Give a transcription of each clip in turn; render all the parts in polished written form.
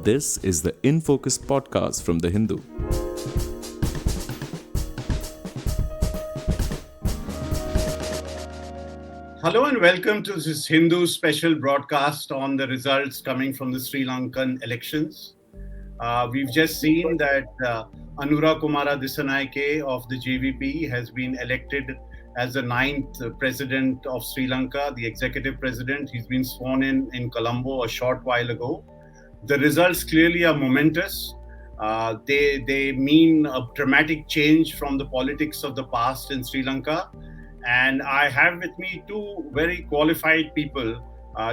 This is the In Focus podcast from The Hindu. Hello and welcome to this Hindu special broadcast on the results coming from the Sri Lankan elections. We've just seen that Anurag Kumara Dissanayake of the JVP has been elected as the 9th president of Sri Lanka, the executive president. He's been sworn in Colombo a short while ago. The results clearly are momentous. They mean a dramatic change from the politics of the past in Sri Lanka. And I have with me two very qualified people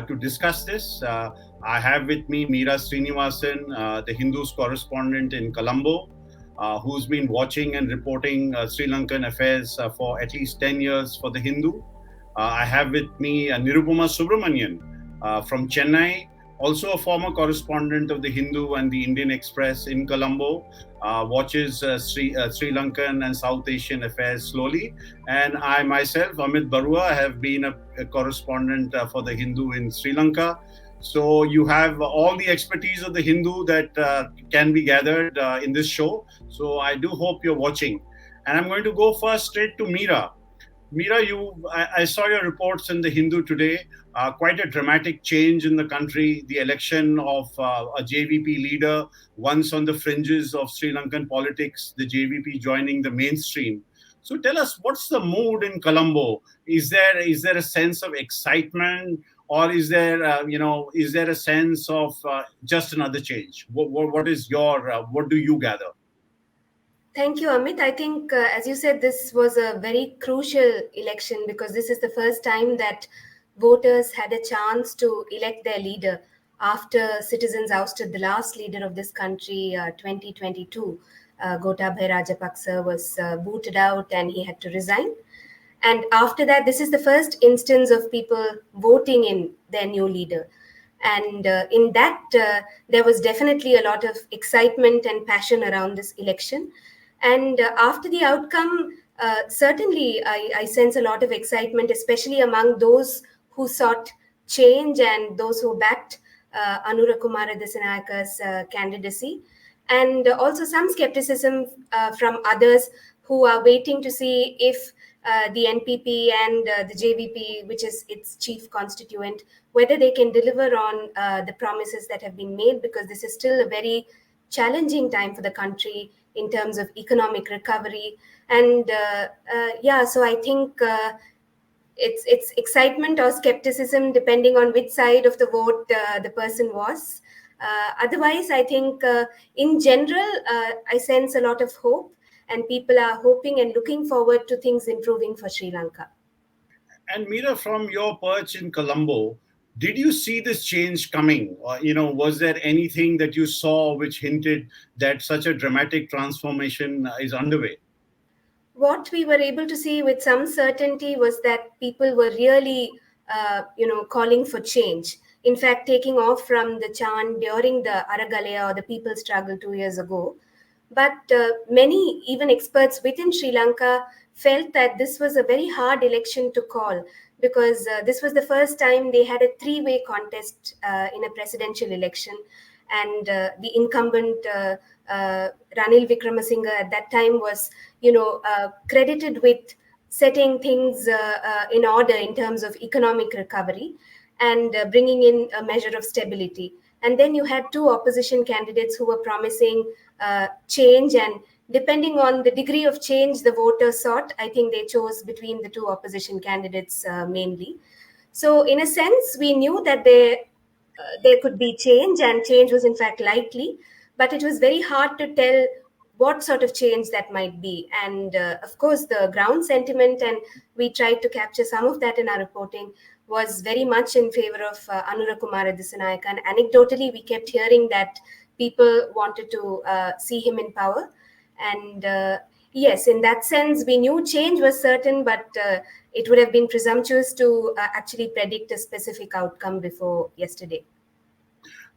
to discuss this. I have with me Meera Srinivasan, the Hindus correspondent in Colombo, who's been watching and reporting Sri Lankan affairs for at least 10 years for the Hindu. I have with me Nirupama Subramanian from Chennai, also a former correspondent of the Hindu and the Indian Express in Colombo, watches Sri Lankan and South Asian affairs slowly. And I myself, Amit, Baruah, have been a correspondent for the Hindu in Sri Lanka. So you have all the expertise of the Hindu that can be gathered in this show. So I do hope you're watching. And I'm going to go first straight to Meera. Meera, I saw your reports in the Hindu today. Quite a dramatic change in the country, the election of a JVP leader, once on the fringes of Sri Lankan politics, the JVP joining the mainstream. So tell us, what's the mood in Colombo? Is there a sense of excitement, or is there a sense of just another change? What do you gather? Thank you, Amit. I think, as you said, this was a very crucial election because this is the first time that voters had a chance to elect their leader after citizens ousted the last leader of this country, 2022. Gotabaya Rajapaksa was booted out and he had to resign. And after that, this is the first instance of people voting in their new leader. And in that, there was definitely a lot of excitement and passion around this election. And after the outcome, certainly I sense a lot of excitement, especially among those who sought change and those who backed Anurag Kumara Dissanayake's candidacy. And also some skepticism from others who are waiting to see if the NPP and the JVP, which is its chief constituent, whether they can deliver on the promises that have been made, because this is still a very challenging time for the country in terms of economic recovery. And so I think it's excitement or skepticism depending on which side of the vote the person was. Otherwise, I think in general, I sense a lot of hope, and people are hoping and looking forward to things improving for Sri Lanka. And Meera, from your perch in Colombo, did you see this change coming? Was there anything that you saw which hinted that such a dramatic transformation is underway? What we were able to see with some certainty was that people were really, calling for change. In fact, taking off from the chant during the Aragalaya or the People's Struggle 2 years ago. But many, even experts within Sri Lanka, felt that this was a very hard election to call, because this was the first time they had a three-way contest in a presidential election. And the incumbent Ranil Wickremesinghe at that time was, credited with setting things in order in terms of economic recovery and bringing in a measure of stability. And then you had two opposition candidates who were promising change, and depending on the degree of change the voters sought, I think they chose between the two opposition candidates mainly. So in a sense, we knew that there could be change, and change was in fact likely, but it was very hard to tell what sort of change that might be. And of course, the ground sentiment, and we tried to capture some of that in our reporting, was very much in favor of Anurag Kumara Dissanayake. And anecdotally, we kept hearing that people wanted to see him in power. And yes, in that sense, we knew change was certain, but it would have been presumptuous to actually predict a specific outcome before yesterday.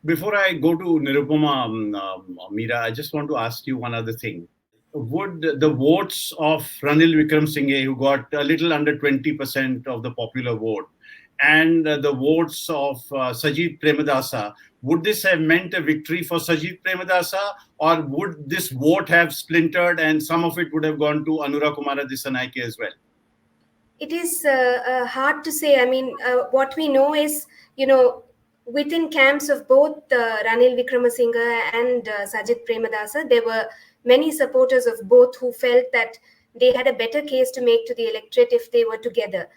Before I go to Nirupama, Meera, I just want to ask you one other thing. Would the votes of Ranil Wickremesinghe, who got a little under 20% of the popular vote, and the votes of Sajid Premadasa, would this have meant a victory for Sajid Premadasa, or would this vote have splintered and some of it would have gone to Anurag Kumara Dissanayake as well? It is hard to say. I mean, what we know is, within camps of both Ranil Wickremesinghe and Sajid Premadasa, there were many supporters of both who felt that they had a better case to make to the electorate if they were together.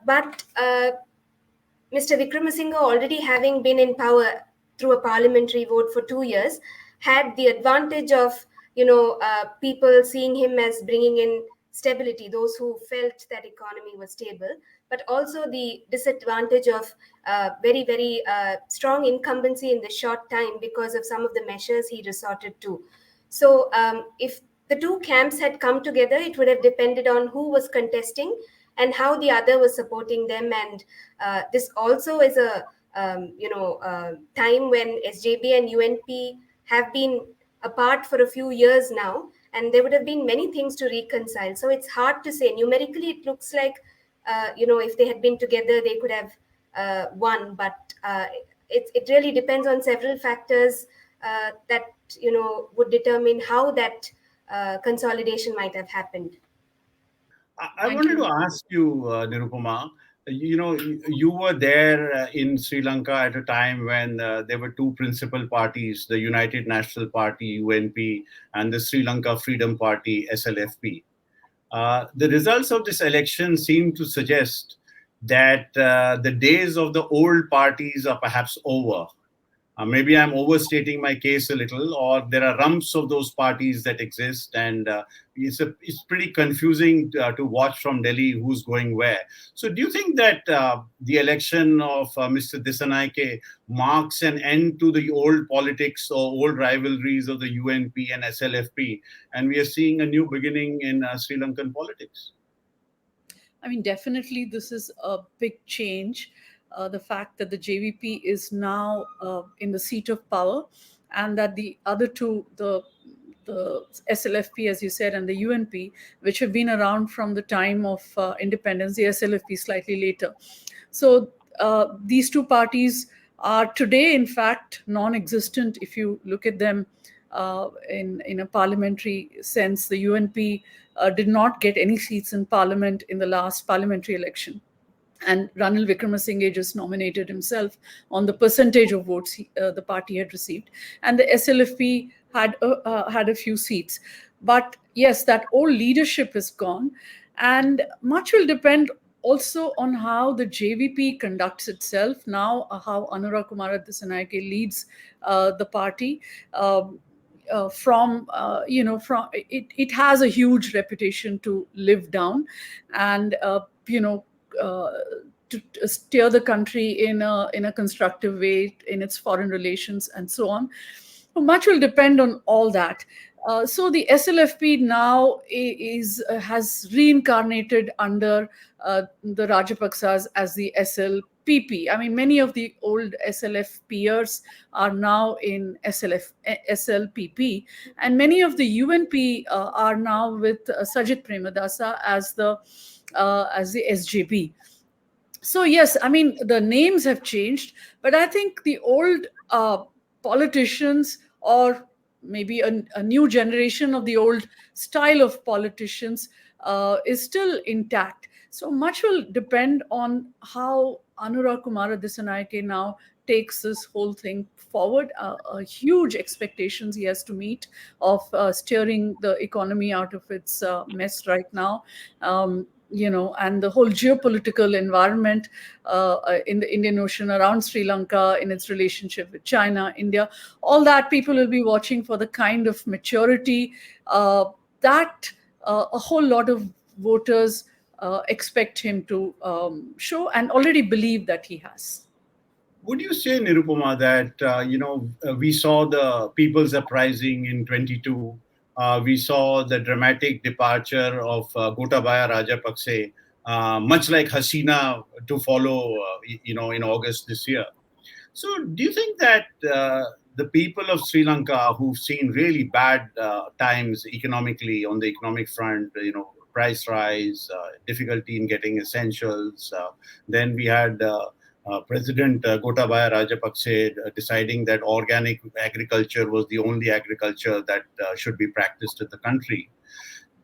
But Mr. Wickremesinghe, already having been in power through a parliamentary vote for 2 years, had the advantage of people seeing him as bringing in stability, those who felt that economy was stable, but also the disadvantage of very, very strong incumbency in the short time because of some of the measures he resorted to. So if the two camps had come together, it would have depended on who was contesting and how the other was supporting them. And this also is a time when SJB and UNP have been apart for a few years now, and there would have been many things to reconcile. So it's hard to say. Numerically, it looks like if they had been together, they could have won. But it really depends on several factors that would determine how that consolidation might have happened. I wanted to ask you, Nirupama, you were there in Sri Lanka at a time when there were two principal parties, the United National Party, UNP, and the Sri Lanka Freedom Party, SLFP. The results of this election seem to suggest that the days of the old parties are perhaps over. Maybe I'm overstating my case a little, or there are rumps of those parties that exist, and it's pretty confusing to watch from Delhi who's going where. So, do you think that the election of Mr. Dissanayake marks an end to the old politics or old rivalries of the UNP and SLFP, and we are seeing a new beginning in Sri Lankan politics? I mean, definitely, this is a big change. The fact that the JVP is now in the seat of power, and that the other two, the SLFP, as you said, and the UNP, which have been around from the time of independence, the SLFP slightly later. So these two parties are today, in fact, non-existent if you look at them in a parliamentary sense. The UNP did not get any seats in parliament in the last parliamentary election. And Ranil Wickremesinghe just nominated himself on the percentage of votes the party had received. And the SLFP had a few seats. But yes, that old leadership is gone. And much will depend also on how the JVP conducts itself now, how Anurag Kumara Dissanayake leads the party. It has a huge reputation to live down, and to steer the country in a constructive way in its foreign relations and so on. So much will depend on all that. So the SLFP now has reincarnated under the Rajapaksas as the SLPP. I mean, many of the old SLFPers are now in SLPP, and many of the UNP are now with Sajid Premadasa as the SJB. So yes, I mean, the names have changed, but I think the old politicians, or maybe a new generation of the old style of politicians, is still intact. So much will depend on how Anurag Kumara Dissanayake now takes this whole thing forward. Huge expectations he has to meet of steering the economy out of its mess right now. And the whole geopolitical environment in the Indian Ocean, around Sri Lanka, in its relationship with China, India, all that people will be watching for the kind of maturity that a whole lot of voters expect him to show, and already believe that he has. Would you say, Nirupama, that we saw the People's Uprising in 22? We saw the dramatic departure of Gotabaya Rajapakse, much like Hasina, to follow, in August this year. So, do you think that the people of Sri Lanka, who've seen really bad times economically on the economic front, price rise, difficulty in getting essentials. Then we had President Gotabaya Rajapakse deciding that organic agriculture was the only agriculture that should be practiced in the country.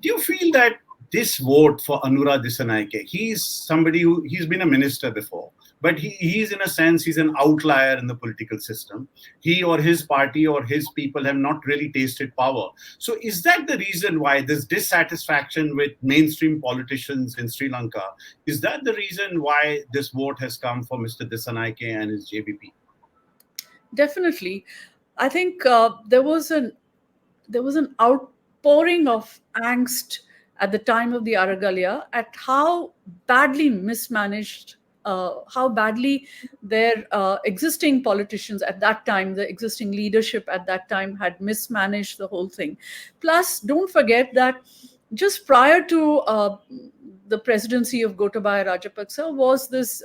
Do you feel that this vote for Anurag Dissanayake, he's somebody he's been a minister before, but he's in a sense, he's an outlier in the political system. He or his party or his people have not really tasted power. So is that the reason why this dissatisfaction with mainstream politicians in Sri Lanka, is that the reason why this vote has come for Mr. Dissanayake and his JVP? Definitely. I think there was an outpouring of angst at the time of the Aragalia at how badly mismanaged, how badly their existing politicians at that time, the existing leadership at that time had mismanaged the whole thing. Plus, don't forget that just prior to the presidency of Gotabaya Rajapaksa was this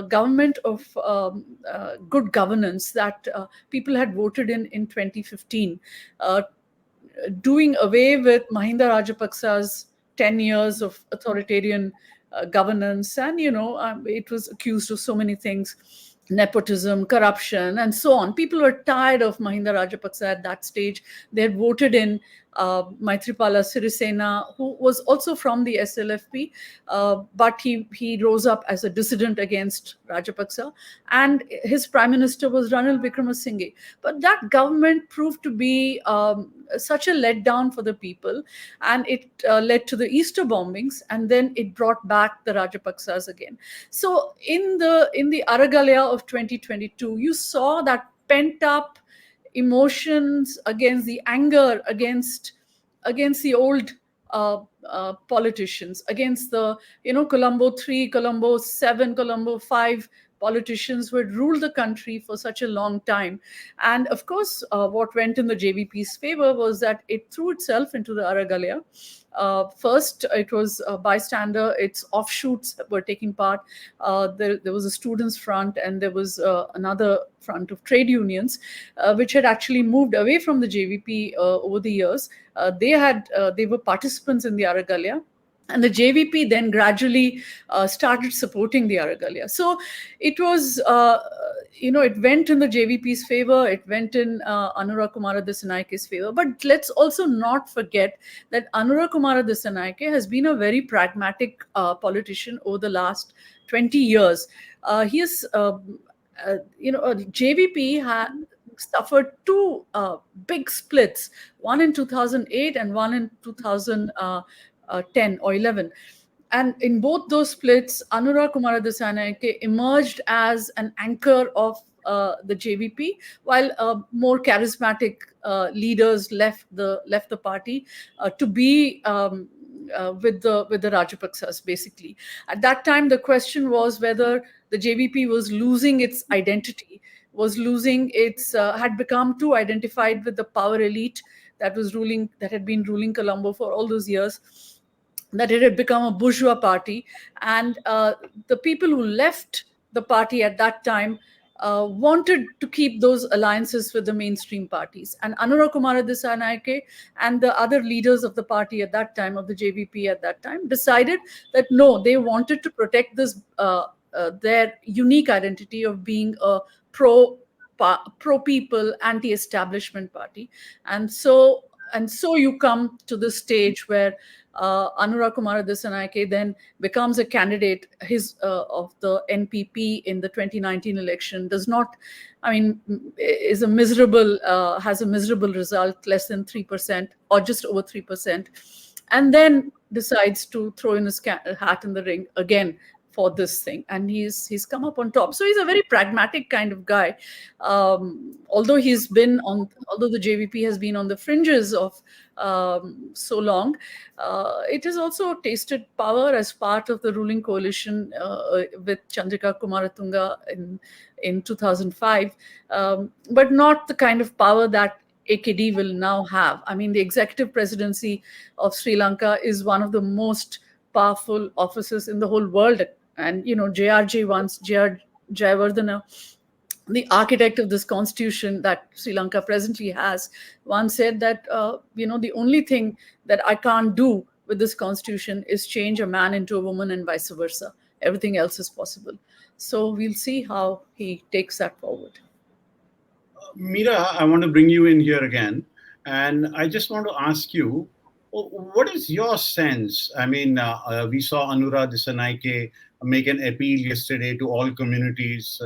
government of good governance that people had voted in 2015. Doing away with Mahinda Rajapaksa's 10 years of authoritarian governance. And, it was accused of so many things, nepotism, corruption, and so on. People were tired of Mahinda Rajapaksa at that stage. They had voted in Maithripala Sirisena, who was also from the SLFP, but he rose up as a dissident against Rajapaksa, and his prime minister was Ranil Wickremesinghe. But that government proved to be such a letdown for the people, and it led to the Easter bombings, and then it brought back the Rajapaksas again. So in the Aragalia of 2022, you saw that pent up emotions, against the anger against the old politicians, against the Colombo 3, Colombo 7, Colombo 5 politicians who had ruled the country for such a long time. And of course, what went in the JVP's favor was that it threw itself into the Aragalia. First, it was a bystander. Its offshoots were taking part. There was a students' front, and there was another front of trade unions, which had actually moved away from the JVP over the years. They were participants in the Aragalia. And the JVP then gradually started supporting the Aragalia. So it was, it went in the JVP's favor. It went in Anurag Kumara Dissanayake's favor. But let's also not forget that Anurag Kumara Dissanayake has been a very pragmatic politician over the last 20 years. He has, JVP had suffered two big splits, one in 2008 and one in 2010 or 11. And in both those splits, Anurag Kumara Dissanayake emerged as an anchor of the JVP, while more charismatic leaders left the party to be with the Rajapaksas, basically. At that time, the question was whether the JVP was losing its identity, had become too identified with the power elite that had been ruling Colombo for all those years, that it had become a bourgeois party. And the people who left the party at that time wanted to keep those alliances with the mainstream parties. And Anurag Kumara Dissanayake and the other leaders of the party at that time, of the JVP at that time, decided that no, they wanted to protect this their unique identity of being a pro-people, anti-establishment party. And so you come to the stage where Anurag Kumara Dissanayake then becomes a candidate of the NPP in the 2019 election. Has a miserable result, less than 3% or just over 3%, and then decides to throw in his hat in the ring again for this thing, and he's come up on top. So he's a very pragmatic kind of guy. Although the JVP has been on the fringes of so long, it has also tasted power as part of the ruling coalition with Chandrika Kumaratunga in 2005, but not the kind of power that AKD will now have. I mean, the executive presidency of Sri Lanka is one of the most powerful offices in the whole world. And, JRJ once, J.R. Jayawardena, the architect of this constitution that Sri Lanka presently has, once said that, the only thing that I can't do with this constitution is change a man into a woman and vice versa. Everything else is possible. So we'll see how he takes that forward. Meera, I want to bring you in here again. And I just want to ask you, what is your sense? I mean, we saw Anurag Dissanayake make an appeal yesterday to all communities,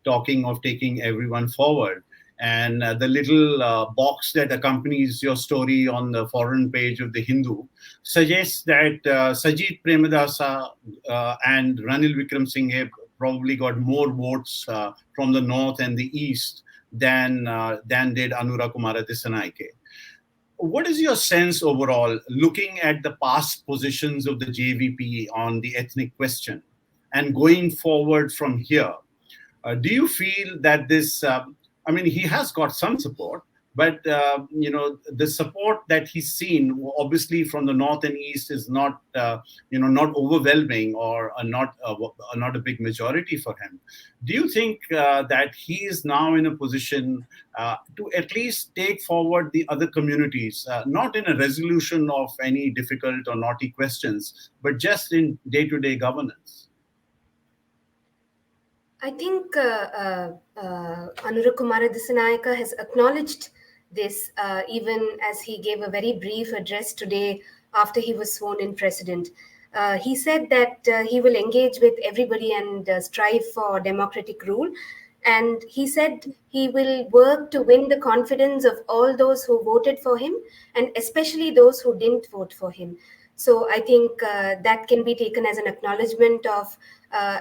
talking of taking everyone forward. And the little box that accompanies your story on the foreign page of the Hindu suggests that Sajid Premadasa and Ranil Wickremesinghe probably got more votes from the north and the east than did Anurag Kumara Dissanayake. What is your sense overall, looking at the past positions of the JVP on the ethnic question and going forward from here? Do you feel that this, he has got some support, but, the support that he's seen, obviously from the north and east, is not, not overwhelming or not a big majority for him. Do you think that he is now in a position to at least take forward the other communities, not in a resolution of any difficult or naughty questions, but just in day-to-day governance? I think Anurag Kumara Dissanayake has acknowledged this, even as he gave a very brief address today after he was sworn in president. He said that he will engage with everybody and strive for democratic rule. And he said he will work to win the confidence of all those who voted for him, and especially those who didn't vote for him. So I think that can be taken as an acknowledgement of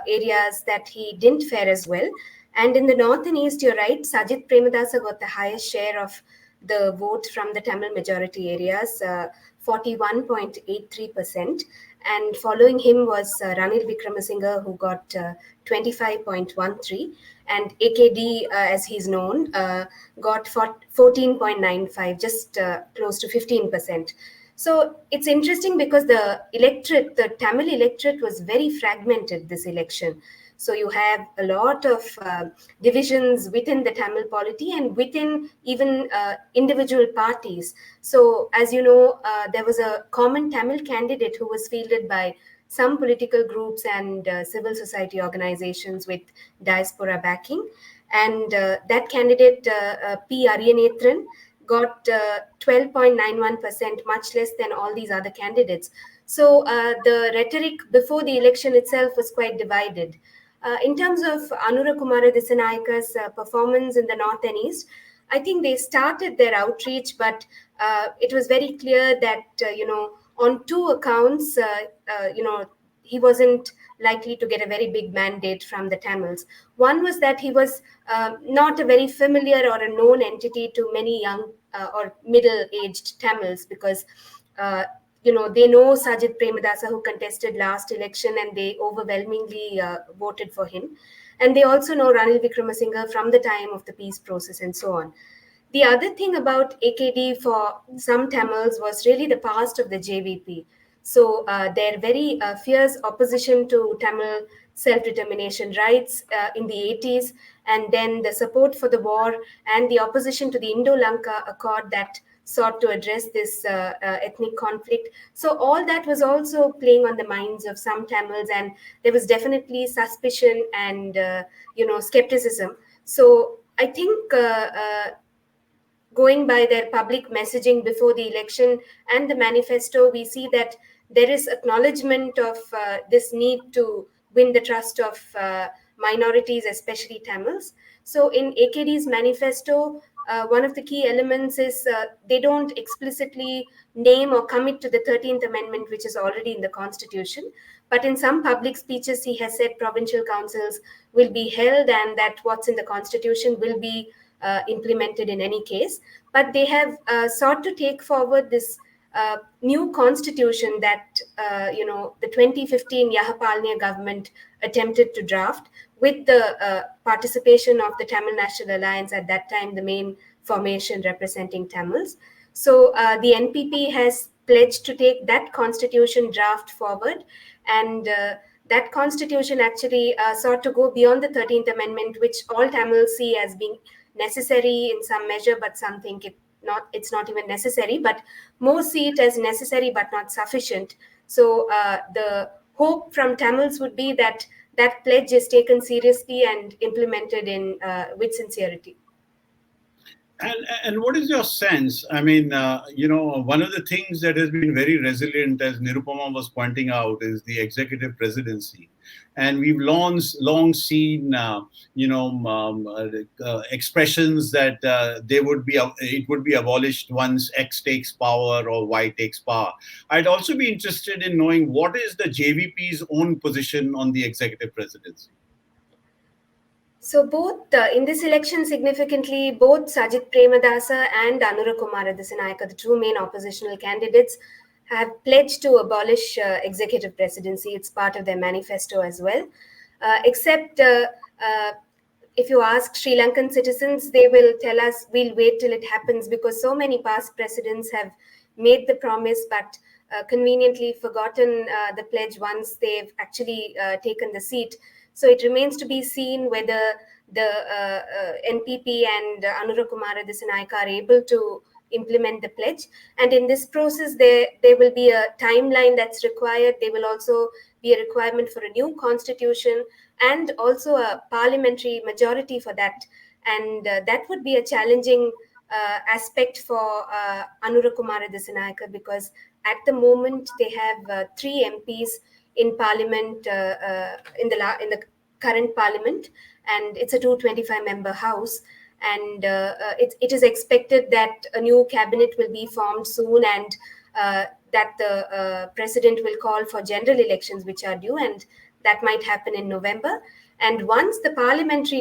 areas that he didn't fare as well. And in the north and east, you're right, Sajid Premadasa got the highest share of the vote from the Tamil majority areas, 41.83%. And following him was Ranil Wickremesinghe, who got 25.13%. And AKD, as he's known, got 14.95%, just close to 15%. So it's interesting because the Tamil electorate was very fragmented this election. So you have a lot of divisions within the Tamil polity and within even individual parties. So as you know, there was a common Tamil candidate who was fielded by some political groups and civil society organizations with diaspora backing. And that candidate, P. Ariyanethan, got 12.91%, much less than all these other candidates. So the rhetoric before the election itself was quite divided. In terms of Anurag Kumara Dissanayake's performance in the north and east, I think they started their outreach, but it was very clear that, on two accounts, he wasn't likely to get a very big mandate from the Tamils. One was that he was not a very familiar or a known entity to many young or middle-aged Tamils, because they know Sajid Premadasa, who contested last election, and they overwhelmingly voted for him. And they also know Ranil Wickremesinghe from the time of the peace process and so on. The other thing about AKD for some Tamils was really the past of the JVP. So their very fierce opposition to Tamil self-determination rights in the 80s, and then the support for the war and the opposition to the Indo-Lanka Accord that sought to address this ethnic conflict. So all that was also playing on the minds of some Tamils, and there was definitely suspicion and skepticism. So I think going by their public messaging before the election and the manifesto, we see that there is acknowledgement of this need to win the trust of minorities, especially Tamils. So in AKD's manifesto, one of the key elements is they don't explicitly name or commit to the 13th Amendment, which is already in the Constitution. But in some public speeches, he has said provincial councils will be held and that what's in the Constitution will be implemented in any case. But they have sought to take forward this new constitution that the 2015 Yahapalniya government attempted to draft, with the participation of the Tamil National Alliance, at that time the main formation representing Tamils. So the NPP has pledged to take that constitution draft forward, and that constitution actually sought to go beyond the 13th Amendment, which all Tamils see as being necessary in some measure, but some think it it's not even necessary, but most see it as necessary but not sufficient. So the hope from Tamils would be that that pledge is taken seriously and implemented with sincerity. And what is your sense? I mean, one of the things that has been very resilient, as Nirupama was pointing out, is the executive presidency. And we've long seen, expressions that it would be abolished once X takes power or Y takes power. I'd also be interested in knowing what is the JVP's own position on the executive presidency. So both in this election, significantly, both Sajith Premadasa and Anurag Kumara Dissanayake, the two main oppositional candidates, have pledged to abolish executive presidency. It's part of their manifesto as well. Except if you ask Sri Lankan citizens, they will tell us, we'll wait till it happens, because so many past presidents have made the promise but conveniently forgotten the pledge once they've actually taken the seat. So it remains to be seen whether the NPP and Anurag Kumara Dissanayake are able to implement the pledge. And in this process, there will be a timeline that's required. There will also be a requirement for a new constitution and also a parliamentary majority for that. And that would be a challenging aspect for Anurag Kumara Dissanayake, because at the moment they have 3 MPs in parliament, in the current parliament, and it's a 225-member house. And it is expected that a new cabinet will be formed soon, and that the president will call for general elections, which are due, and that might happen in November. And once the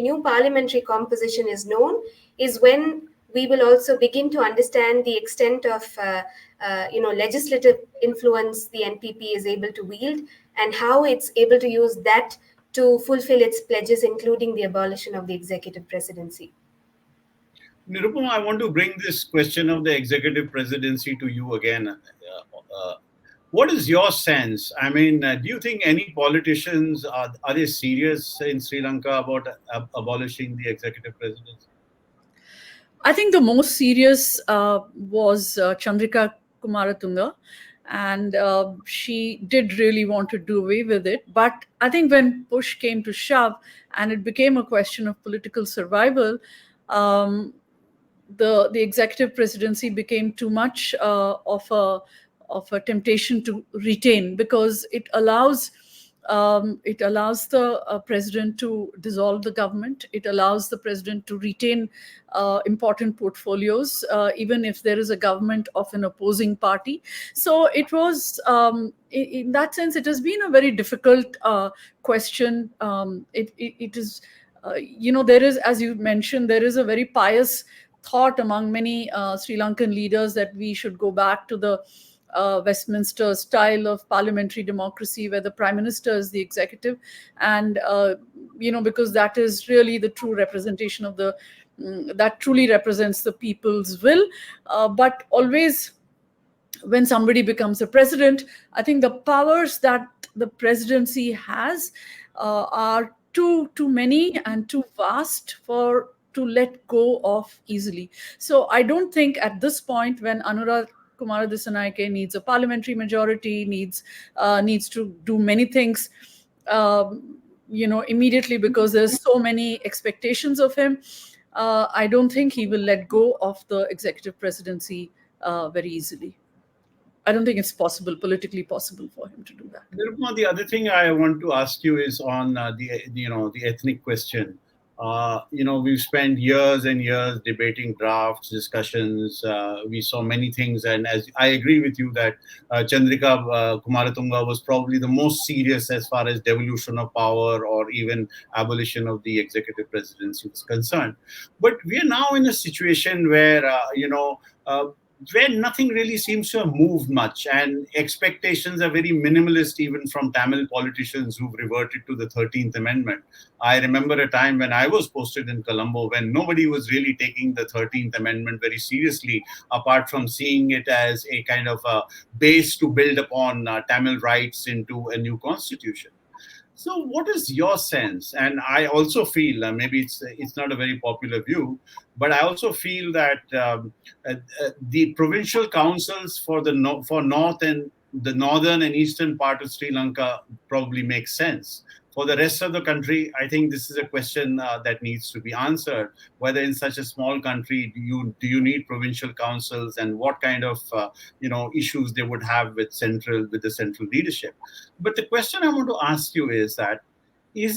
new parliamentary composition is known, is when we will also begin to understand the extent of legislative influence the NPP is able to wield, and how it's able to use that to fulfill its pledges, including the abolition of the executive presidency. Nirupama, I want to bring this question of the executive presidency to you again. What is your sense? I mean, do you think any politicians are they serious in Sri Lanka about abolishing the executive presidency? I think the most serious was Chandrika Kumaratunga, and she did really want to do away with it. But I think when push came to shove and it became a question of political survival, the executive presidency became too much of a temptation to retain, because it allows the president to dissolve the government. It allows the president to retain important portfolios, even if there is a government of an opposing party. So it was, in that sense, it has been a very difficult question. It is, there is, as you mentioned, there is a very pious thought among many Sri Lankan leaders that we should go back to the Westminster style of parliamentary democracy, where the prime minister is the executive, and because that is really the true representation of that truly represents the people's will. But always, when somebody becomes a president, I think the powers that the presidency has are too many and too vast to let go of easily. So I don't think at this point, when Anurag Kumara Dissanayake needs a parliamentary majority, needs to do many things, immediately, because there's so many expectations of him. I don't think he will let go of the executive presidency very easily. I don't think it's politically possible for him to do that. Nirupama, the other thing I want to ask you is on the ethnic question. We've spent years and years debating drafts, discussions. We saw many things, and as I agree with you that Chandrika Kumaratunga was probably the most serious as far as devolution of power or even abolition of the executive presidency was concerned. But we are now in a situation where where nothing really seems to have moved much, and expectations are very minimalist, even from Tamil politicians who've reverted to the 13th Amendment. I remember a time when I was posted in Colombo when nobody was really taking the 13th Amendment very seriously, apart from seeing it as a kind of a base to build upon Tamil rights into a new constitution. So, what is your sense? And I also feel, maybe it's not a very popular view, but I also feel that the provincial councils for for north and the northern and eastern part of Sri Lanka probably makes sense. For the rest of the country, I think this is a question that needs to be answered. Whether in such a small country do you need provincial councils, and what kind of issues they would have with the central leadership. But the question I want to ask you is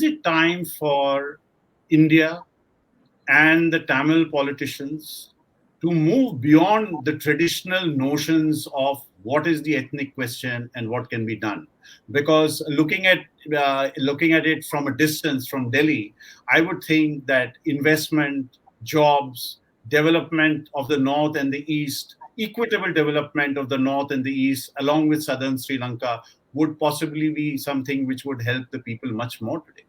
it time for India and the Tamil politicians to move beyond the traditional notions of what is the ethnic question and what can be done? Because looking at it from a distance from Delhi, I would think that investment, jobs, development of the north and the east, equitable development of the north and the east, along with southern Sri Lanka, would possibly be something which would help the people much more today.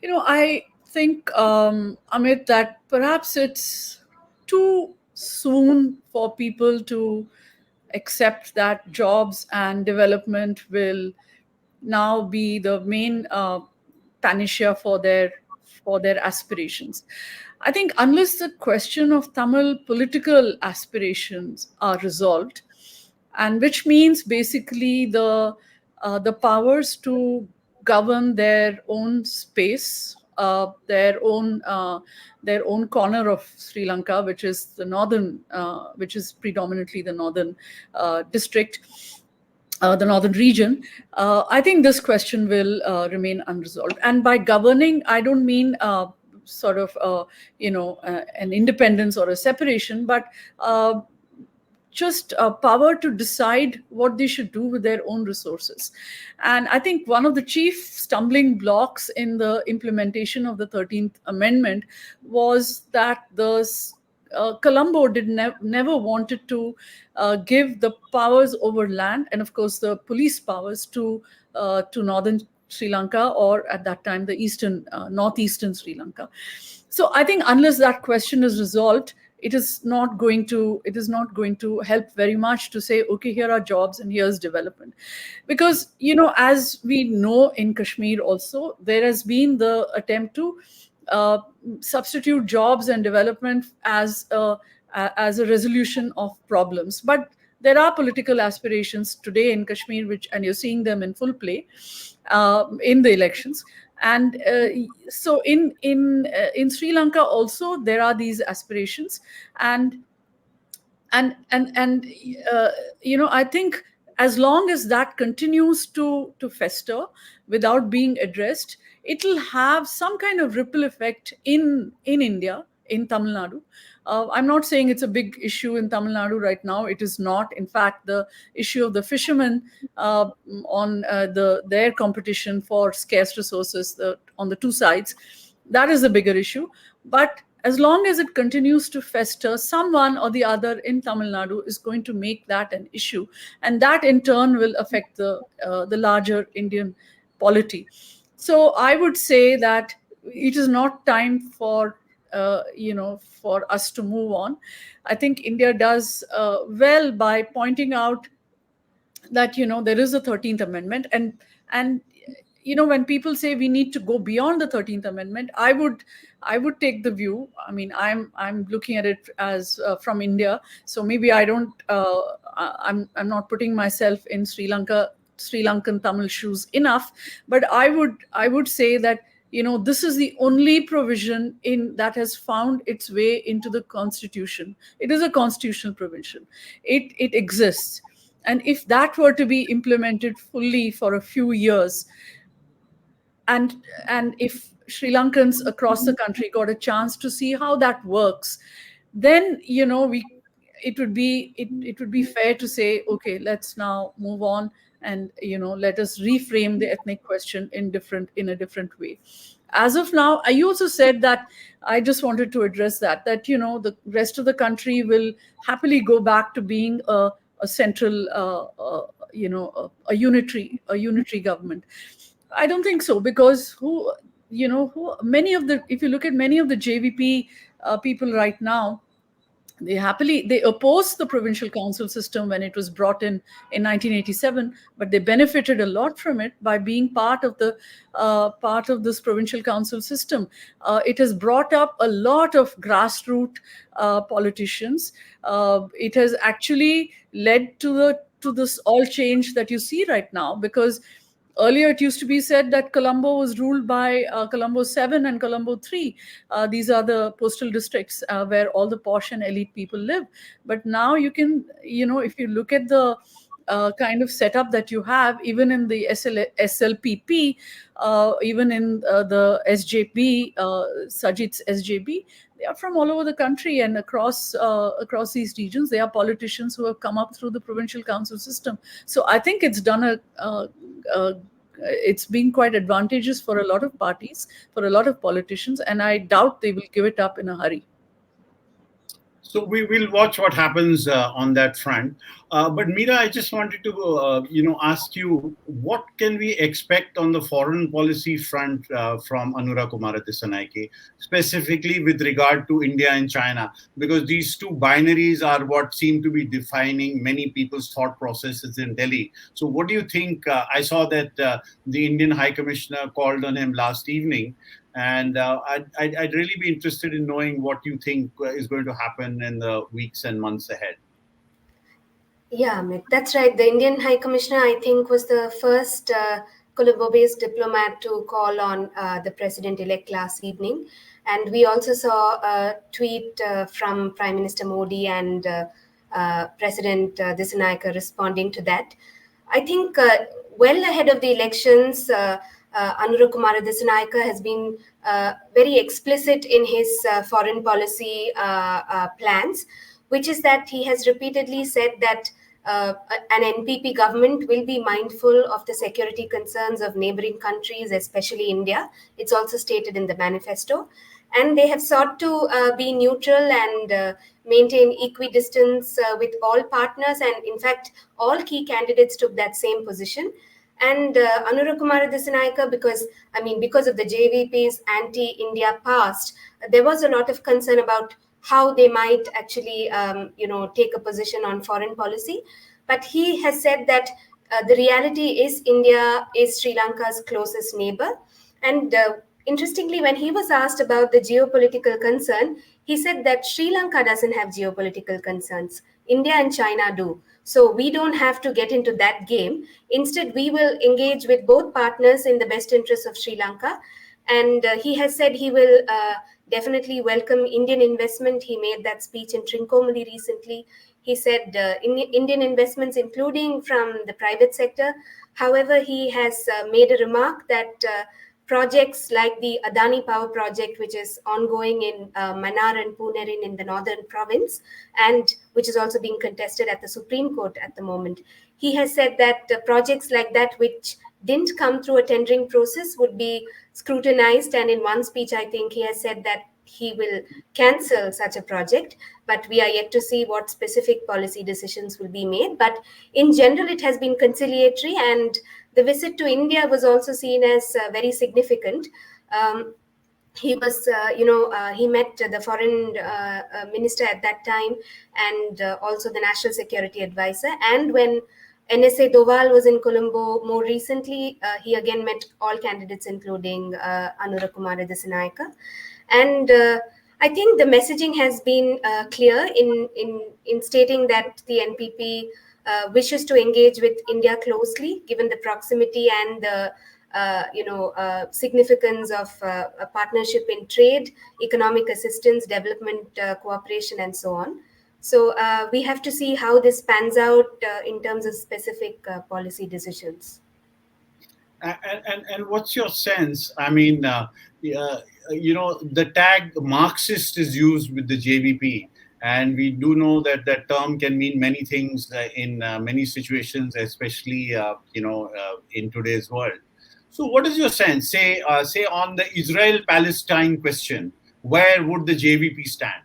I think, Amit, that perhaps it's too soon for people to accept that jobs and development will now be the main panacea for their aspirations. I think unless the question of Tamil political aspirations are resolved, and which means basically the powers to govern their own space, their own corner of Sri Lanka, which is which is predominantly the northern district, the northern region. I think this question will remain unresolved. And by governing, I don't mean sort of an independence or a separation, but just power to decide what they should do with their own resources. And I think one of the chief stumbling blocks in the implementation of the 13th Amendment was that Colombo never wanted to give the powers over land and, of course, the police powers to northern Sri Lanka, or at that time the northeastern Sri Lanka. So I think unless that question is resolved, it is not going to help very much to say, okay, here are jobs and here's development. Because as we know, in Kashmir also there has been the attempt to substitute jobs and development as a resolution of problems. But there are political aspirations today in Kashmir, and you're seeing them in full play in the elections. And so in Sri Lanka also there are these aspirations, and I think as long as that continues to fester without being addressed, it will have some kind of ripple effect in India, in Tamil Nadu. I'm not saying it's a big issue in Tamil Nadu right now. It is not. In fact, the issue of the fishermen on their competition for scarce resources on the two sides, that is the bigger issue. But as long as it continues to fester, someone or the other in Tamil Nadu is going to make that an issue, and that in turn will affect the larger Indian polity. So I would say that it is not time for us to move on. I think India does well by pointing out that there is a 13th Amendment, and when people say we need to go beyond the 13th Amendment, I would take the view. I mean, I'm looking at it as from India, so maybe I'm not putting myself in Sri Lankan Tamil shoes enough, but I would say that this is the only provision that has found its way into the Constitution. It is a constitutional provision. It exists, and if that were to be implemented fully for a few years, and if Sri Lankans across the country got a chance to see how that works, then it would be fair to say, okay, let's now move on, and let us reframe the ethnic question in a different way. As of now, I also said that I just wanted to address that the rest of the country will happily go back to being a central a unitary government. I don't think so, because if you look at many of the JVP people right now, They opposed the provincial council system when it was brought in 1987, but they benefited a lot from it by being part of this provincial council system. It has brought up a lot of grassroots politicians. It has actually led to this all change that you see right now, because earlier it used to be said that Colombo was ruled by Colombo 7 and Colombo 3. These are the postal districts where all the posh and elite people live. But now you can, if you look at the kind of setup that you have, even in the SLPP, even in the SJP, Sajid's SJB, they are from all over the country and across these regions. They are politicians who have come up through the provincial council system. So I think it's done it's been quite advantageous for a lot of parties, for a lot of politicians, and I doubt they will give it up in a hurry. So we will watch what happens on that front. But Meera, I just wanted to, ask you, what can we expect on the foreign policy front from Anurag Kumara Dissanayake, specifically with regard to India and China? Because these two binaries are what seem to be defining many people's thought processes in Delhi. So what do you think? I saw that the Indian High Commissioner called on him last evening. And I'd really be interested in knowing what you think is going to happen in the weeks and months ahead. Yeah, Amit, that's right. The Indian High Commissioner, I think, was the first Colombo-based diplomat to call on the president-elect last evening. And we also saw a tweet from Prime Minister Modi and President Dissanayake responding to that. I think well ahead of the elections, Anurag Kumara Dissanayake has been very explicit in his foreign policy plans, which is that he has repeatedly said that an NPP government will be mindful of the security concerns of neighboring countries, especially India. It's also stated in the manifesto. And they have sought to be neutral and maintain equidistance with all partners. And in fact, all key candidates took that same position. And Anurag Kumara Dissanayake, because of the JVP's anti-India past, there was a lot of concern about how they might actually, take a position on foreign policy. But he has said that the reality is India is Sri Lanka's closest neighbor. And interestingly, when he was asked about the geopolitical concern, he said that Sri Lanka doesn't have geopolitical concerns. India and China do. So we don't have to get into that game. Instead, we will engage with both partners in the best interest of Sri Lanka. And he has said he will definitely welcome Indian investment. He made that speech in Trincomalee recently. He said Indian investments, including from the private sector. However, he has made a remark that projects like the Adani Power Project, which is ongoing in Mannar and Punerin in the northern province, and which is also being contested at the Supreme Court at the moment. He has said that projects like that, which didn't come through a tendering process, would be scrutinized. And in one speech, I think he has said that he will cancel such a project, but we are yet to see what specific policy decisions will be made. But in general, it has been conciliatory, and the visit to India was also seen as very significant. He was, he met the foreign minister at that time, and also the national security advisor. And when NSA Doval was in Colombo more recently, he again met all candidates, including Anurag Kumara Dissanayake. And I think the messaging has been clear in stating that the NPP wishes to engage with India closely, given the proximity and the significance of a partnership in trade, economic assistance, development cooperation, and so on. So we have to see how this pans out in terms of specific policy decisions. And what's your sense? I mean, the tag Marxist is used with the JVP. And we do know that that term can mean many things in many situations, especially, in today's world. So what is your sense? Say on the Israel-Palestine question, where would the JVP stand?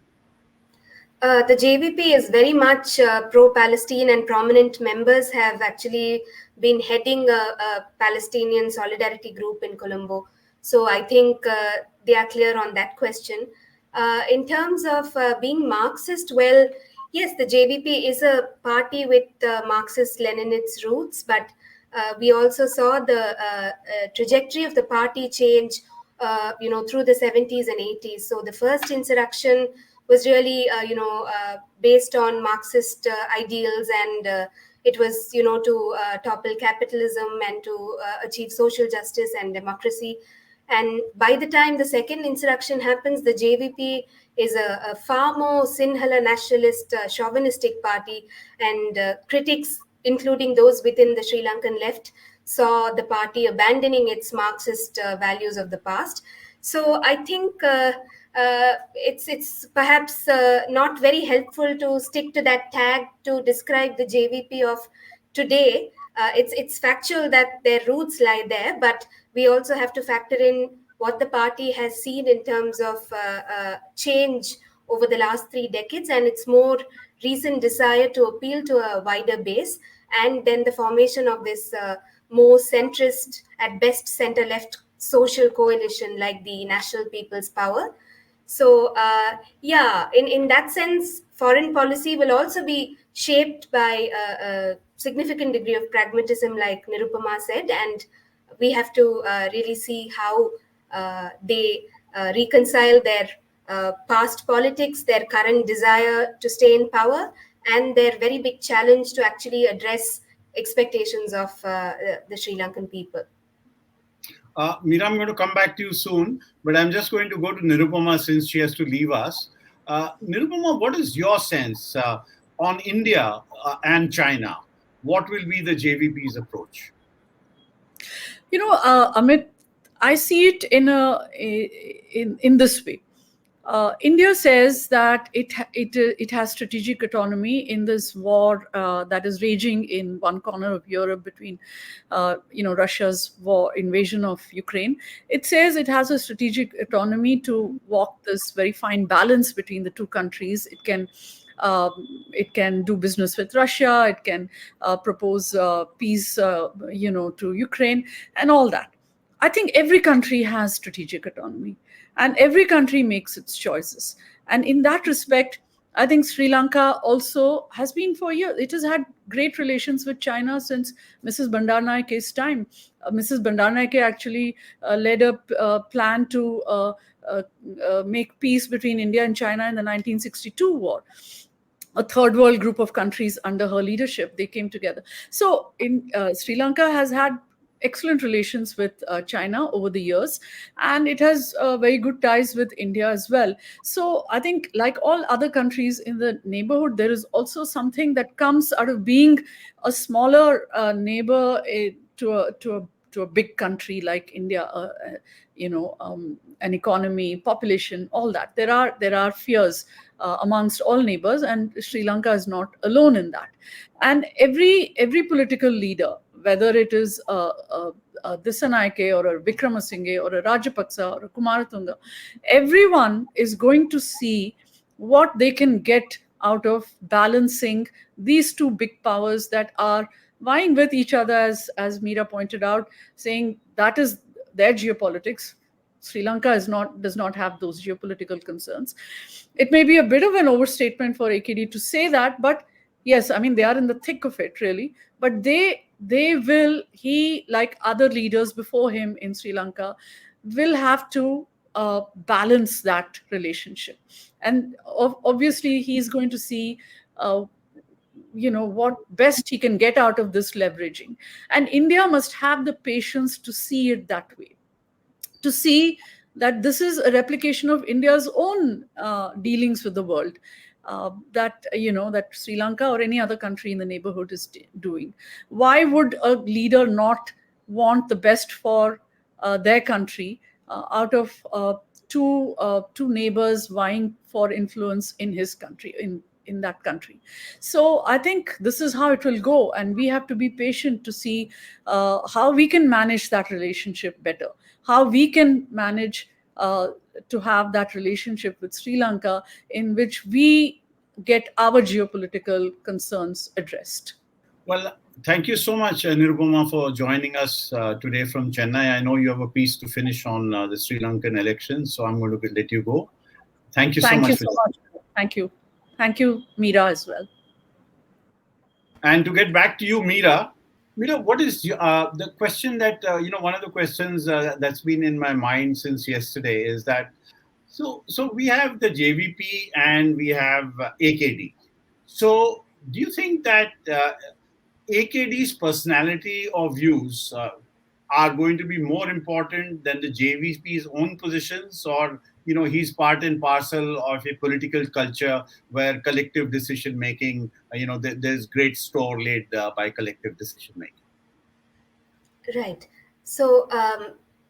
The JVP is very much pro-Palestine, and prominent members have actually been heading a Palestinian solidarity group in Colombo. So I think they are clear on that question. In terms of being Marxist, well, yes, the JVP is a party with Marxist-Leninist roots, but we also saw the trajectory of the party change, through the 70s and 80s. So the first insurrection was really, based on Marxist ideals, and it was, to topple capitalism and to achieve social justice and democracy. And by the time the second insurrection happens, the JVP is a far more Sinhala nationalist, chauvinistic party, and critics, including those within the Sri Lankan left, saw the party abandoning its Marxist values of the past. So I think it's perhaps not very helpful to stick to that tag to describe the JVP of today. It's factual that their roots lie there, but we also have to factor in what the party has seen in terms of change over the last 3 decades, and its more recent desire to appeal to a wider base, and then the formation of this more centrist, at best center-left social coalition like the National People's Power. So in that sense, foreign policy will also be shaped by a significant degree of pragmatism, like Nirupama said, and we have to really see how they reconcile their past politics, their current desire to stay in power, and their very big challenge to actually address expectations of the Sri Lankan people. Meera, I'm going to come back to you soon, but I'm just going to go to Nirupama since she has to leave us. Nirupama, what is your sense on India and China? What will be the JVP's approach? Amit, I see it in this way. India says that it has strategic autonomy in this war that is raging in one corner of Europe between Russia's invasion of Ukraine. It says it has a strategic autonomy to walk this very fine balance between the two countries. It can do business with Russia. It can propose peace, to Ukraine and all that. I think every country has strategic autonomy, and every country makes its choices. And in that respect, I think Sri Lanka also has been for years. It has had great relations with China since Mrs. Bandaranaike's time. Mrs. Bandaranaike actually led a plan to make peace between India and China in the 1962 war. A third world group of countries under her leadership, they came together. So Sri Lanka has had excellent relations with China over the years, and it has very good ties with India as well. So I think, like all other countries in the neighborhood, there is also something that comes out of being a smaller neighbor to a big country like India. An economy, population, all that. There are fears amongst all neighbors, and Sri Lanka is not alone in that. And every political leader, whether it is a Dissanayake or a Wickramasinghe or a Rajapaksa or a Kumaratunga, everyone is going to see what they can get out of balancing these two big powers that are vying with each other, as Meera pointed out, saying that is their geopolitics. Sri Lanka does not have those geopolitical concerns. It may be a bit of an overstatement for AKD to say that, but yes, I mean, they are in the thick of it, really. But he, like other leaders before him in Sri Lanka, will have to balance that relationship. And obviously, he's going to see what best he can get out of this leveraging. And India must have the patience to see it that way, to see that this is a replication of India's own dealings with the world, that Sri Lanka or any other country in the neighborhood is doing. Why would a leader not want the best for their country out of two neighbors vying for influence in his country, in that country? So I think this is how it will go, and we have to be patient to see how we can manage that relationship better, how we can manage to have that relationship with Sri Lanka in which we get our geopolitical concerns addressed. Well, thank you so much, Nirupama, for joining us today from Chennai. I know you have a piece to finish on the Sri Lankan elections, so I'm going to let you go. Thank you so Thank much you for so this. much. Thank you. Thank you, Meera, as well. And to get back to you, Meera, what is the question that one of the questions that's been in my mind since yesterday is that so we have the JVP and we have AKD. So do you think that AKD's personality or views are going to be more important than the JVP's own positions, or he's part and parcel of a political culture where collective decision making, there's great store laid by collective decision making. Right. So,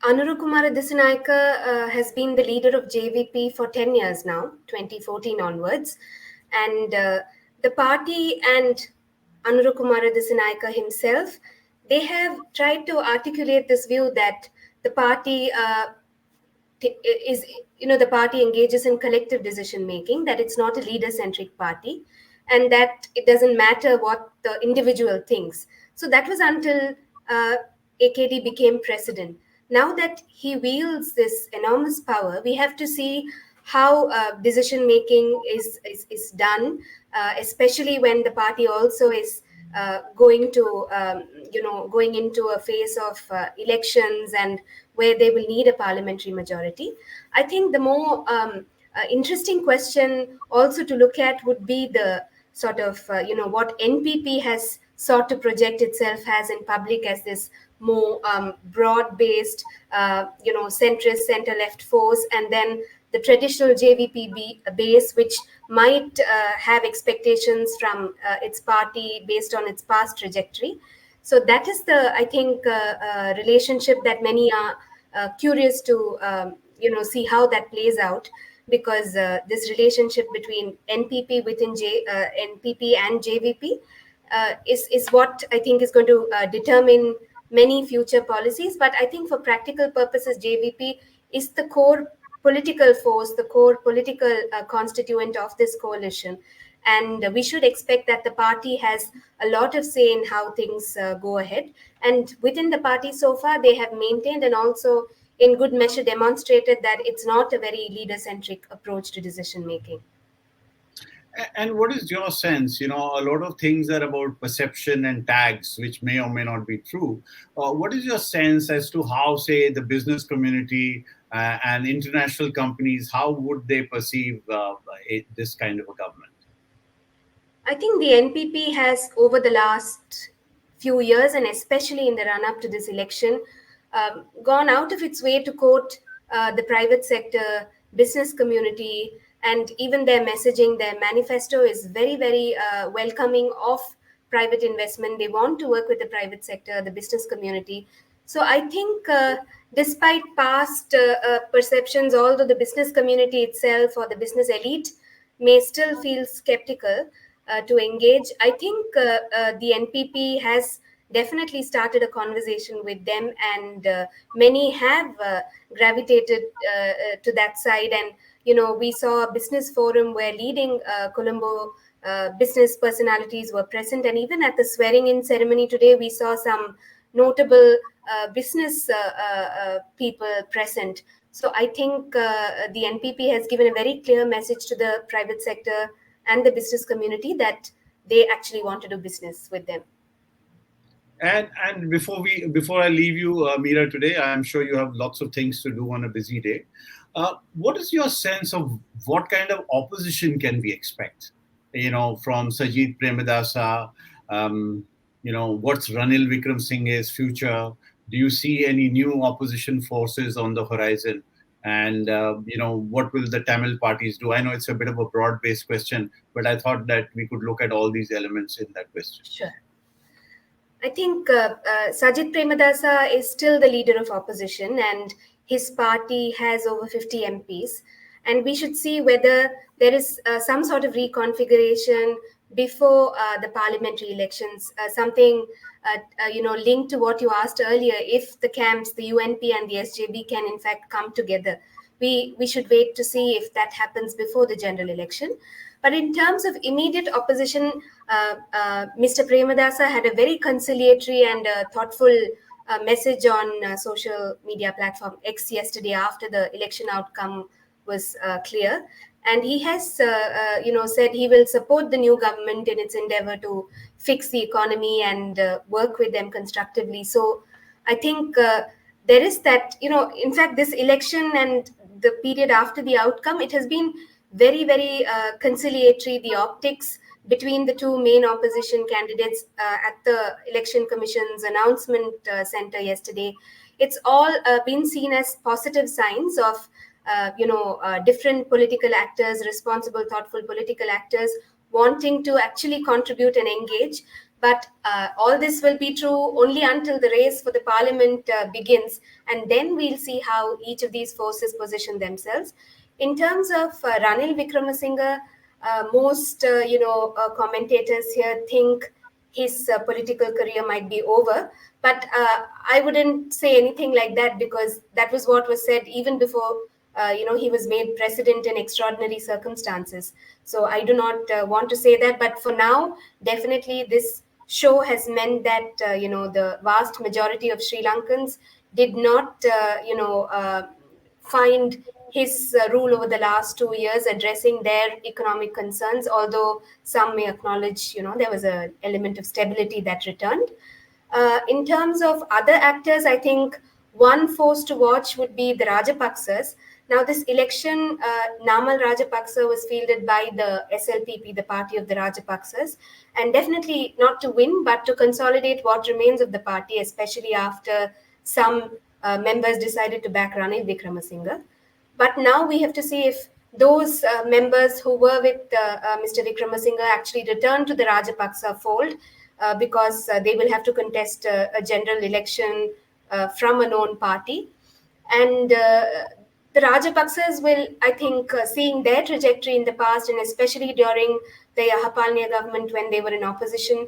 Anurag Kumara Dissanayake has been the leader of JVP for 10 years now, 2014 onwards. And the party and Anurag Kumara Dissanayake himself, they have tried to articulate this view that the party is, the party engages in collective decision making, that it's not a leader centric party, and that it doesn't matter what the individual thinks. So that was until AKD became president. Now that he wields this enormous power, we have to see how decision making is done, especially when the party also is going into a phase of elections, and where they will need a parliamentary majority. I think the more interesting question also to look at would be the sort of what NPP has sought to project itself as in public as this more broad-based, centrist, center-left force, and then the traditional JVP base, which might have expectations from its party based on its past trajectory. So that is the, I think, relationship that many are curious to, see how that plays out, because this relationship between NPP within NPP and JVP is what I think is going to determine many future policies. But I think for practical purposes, JVP is the core political force, the core political constituent of this coalition. And we should expect that the party has a lot of say in how things go ahead. And within the party so far, they have maintained and also in good measure demonstrated that it's not a very leader-centric approach to decision making. And what is your sense? A lot of things are about perception and tags, which may or may not be true. What is your sense as to how, say, the business community and international companies, how would they perceive this kind of a government? I think the NPP has, over the last few years, and especially in the run-up to this election, gone out of its way to quote the private sector, business community, and even their messaging, their manifesto is very, very welcoming of private investment. They want to work with the private sector, the business community. So I think despite past perceptions, although the business community itself or the business elite may still feel skeptical to engage, I think the NPP has definitely started a conversation with them, and many have gravitated to that side. And we saw a business forum where leading Colombo business personalities were present, and even at the swearing-in ceremony today, we saw some notable business people present. So I think the NPP has given a very clear message to the private sector and the business community that they actually want to do business with them. And before I leave you, Meera, today, I'm sure you have lots of things to do on a busy day. What is your sense of what kind of opposition can we expect? From Sajid Premadasa, what's Ranil Wickremesinghe's future? Do you see any new opposition forces on the horizon? And, what will the Tamil parties do? I know it's a bit of a broad-based question, but I thought that we could look at all these elements in that question. Sure. I think Sajid Premadasa is still the leader of opposition, and his party has over 50 MPs. And we should see whether there is some sort of reconfiguration before the parliamentary elections, something linked to what you asked earlier. If the camps, the UNP and the SJB can in fact come together, we should wait to see if that happens before the general election. But in terms of immediate opposition, Mr. Premadasa had a very conciliatory and thoughtful message on social media platform X yesterday after the election outcome was clear. And he has, said he will support the new government in its endeavor to fix the economy and work with them constructively. So I think there is that, in fact, this election and the period after the outcome, it has been very, very conciliatory. The optics between the two main opposition candidates at the Election Commission's announcement center yesterday, it's all been seen as positive signs of different political actors, responsible, thoughtful political actors wanting to actually contribute and engage. But all this will be true only until the race for the parliament begins, and then we'll see how each of these forces position themselves. In terms of Ranil Wickremesinghe, most commentators here think his political career might be over, but I wouldn't say anything like that, because that was what was said even before he was made president in extraordinary circumstances. So I do not want to say that, but for now, definitely this show has meant that the vast majority of Sri Lankans did not find his rule over the last 2 years addressing their economic concerns, although some may acknowledge there was an element of stability that returned. In terms of other actors, I think one force to watch would be the Rajapaksas. Now, this election, Namal Rajapaksa was fielded by the SLPP, the party of the Rajapaksas, and definitely not to win, but to consolidate what remains of the party, especially after some members decided to back Ranil Wickremesinghe. But now we have to see if those members who were with Mr. Wickremesinghe actually return to the Rajapaksa fold, because they will have to contest a general election from a known party. And the Rajapaksas will, I think, seeing their trajectory in the past, and especially during the Yahapalnya government when they were in opposition,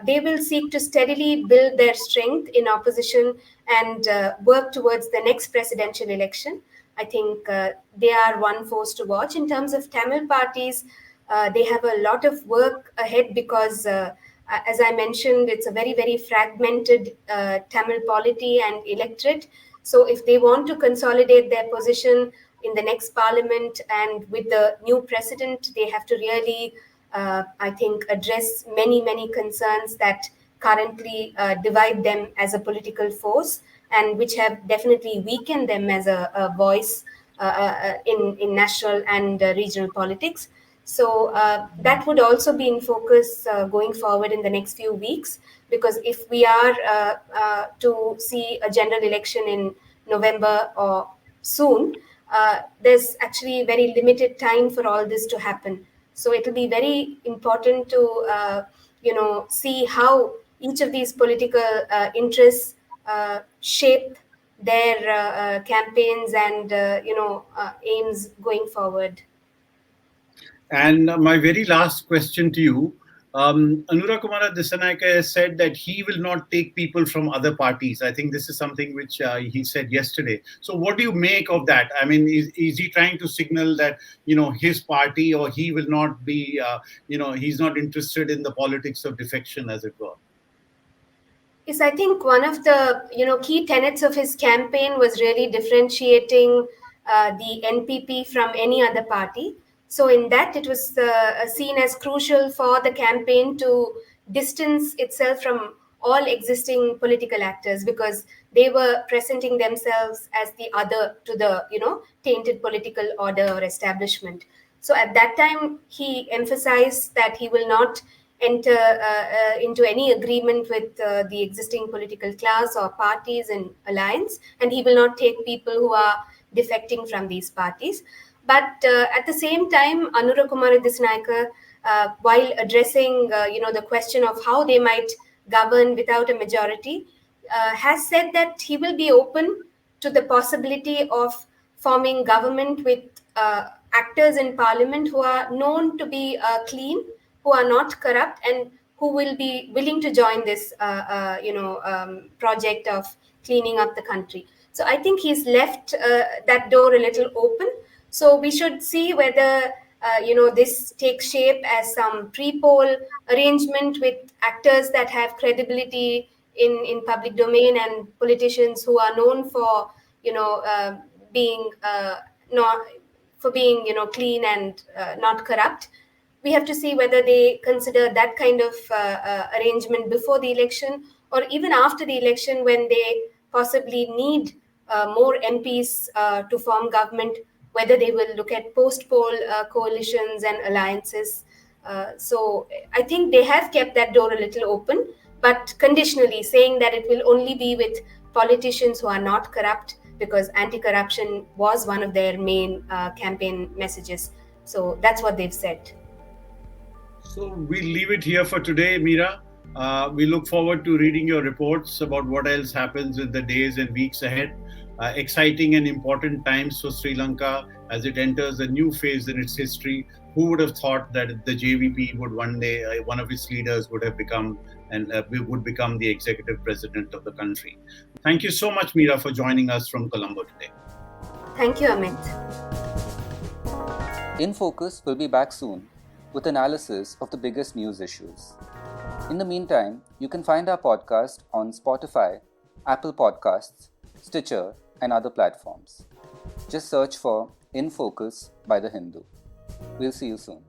they will seek to steadily build their strength in opposition and work towards the next presidential election. I think they are one force to watch. In terms of Tamil parties, they have a lot of work ahead because, as I mentioned, it's a very, very fragmented Tamil polity and electorate. So if they want to consolidate their position in the next parliament and with the new president, they have to really, I think, address many, many concerns that currently divide them as a political force, and which have definitely weakened them as a voice in national and regional politics. So that would also be in focus going forward in the next few weeks, because if we are to see a general election in November or soon, there's actually very limited time for all this to happen. So it will be very important to see how each of these political interests shape their campaigns and aims going forward. And my very last question to you, Anurag Kumara Dissanayake has said that he will not take people from other parties. I think this is something which he said yesterday. So what do you make of that? I mean, is he trying to signal that, his party, or he will not be, he's not interested in the politics of defection, as it were? Yes, I think one of the key tenets of his campaign was really differentiating the NPP from any other party. So in that, it was seen as crucial for the campaign to distance itself from all existing political actors, because they were presenting themselves as the other to the tainted political order or establishment. So at that time, he emphasized that he will not enter into any agreement with the existing political class or parties in alliance, and he will not take people who are defecting from these parties. But at the same time, Anurag Kumara Dissanayake, while addressing the question of how they might govern without a majority, has said that he will be open to the possibility of forming government with actors in parliament who are known to be clean, who are not corrupt, and who will be willing to join this project of cleaning up the country. So I think he's left that door a little open. So we should see whether this takes shape as some pre-poll arrangement with actors that have credibility in public domain and politicians who are known for being not for being, clean and not corrupt. We have to see whether they consider that kind of arrangement before the election or even after the election, when they possibly need more MPs to form government, whether they will look at post-poll coalitions and alliances. So I think they have kept that door a little open, but conditionally, saying that it will only be with politicians who are not corrupt, because anti-corruption was one of their main campaign messages. So that's what they've said. So we'll leave it here for today, Meera. We look forward to reading your reports about what else happens in the days and weeks ahead. Exciting and important times for Sri Lanka as it enters a new phase in its history. Who would have thought that the JVP would one day, one of its leaders would have become would become the executive president of the country. Thank you so much, Meera, for joining us from Colombo today. Thank you, Amit. In Focus will be back soon with analysis of the biggest news issues. In the meantime, you can find our podcast on Spotify, Apple Podcasts, Stitcher, and other platforms. Just search for In Focus by The Hindu. We'll see you soon.